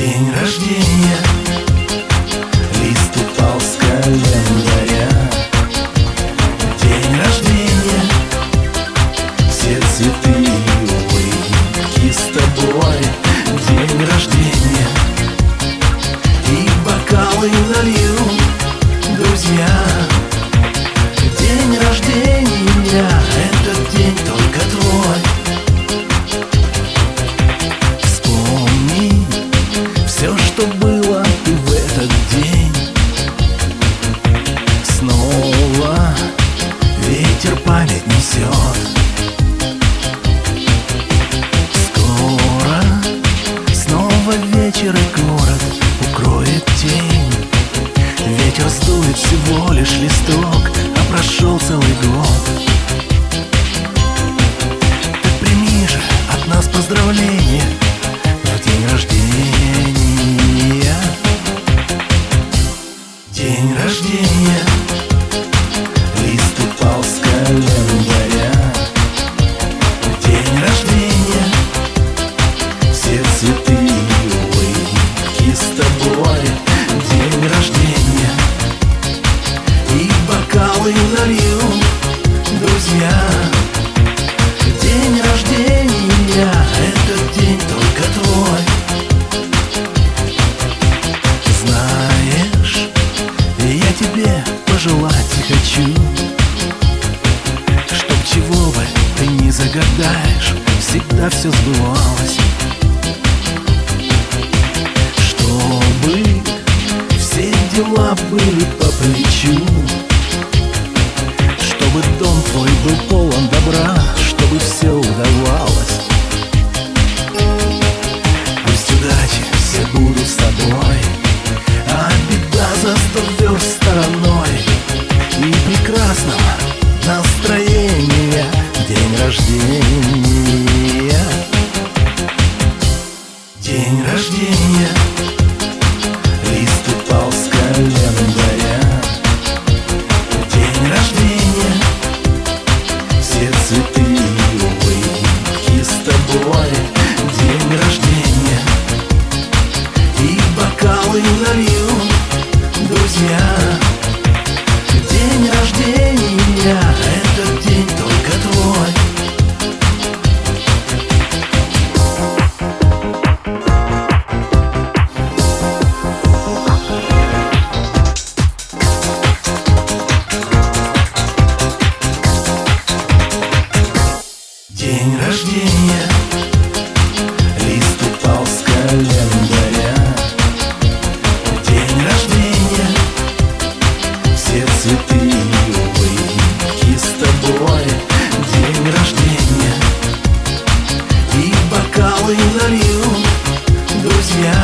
День рождения, лист упал с календаря. День рождения, все цветы и улыбки с тобой. День рождения, и бокалы налью, друзья. День рождения, этот день только твой. Вспомни все, что было и в этот день. Снова ветер память несет. Скоро снова вечер, и город укроет тень. Ветер сдует всего лишь листок, а прошел целый год. Так прими же от нас поздравления в день рождения. День рождения, лист упал с календаря. День рождения, все цветы и улыбки с тобой. День рождения, и бокалы налью, друзья. День рождения, этот день только твой. Знаешь, я тебе пожелать хочу, чтоб чего бы ты ни загадаешь, всегда все сбывалось. Чтобы все дела были по плечу, чтобы дом твой был полон добра, чтобы все удавалось. Пусть удачи все будут с тобой, а беда за 100 верст стороной. И прекрасного настроения день рождения. День рождения, лист упал с календаря. День рождения, все цветы и улыбки с тобой. День рождения, и бокалы налью, друзья. День рождения, этот день только твой. День рождения, лист упал с календаря. День рождения, все цветы и улыбки с тобой. День рождения, и бокалы налью, друзья.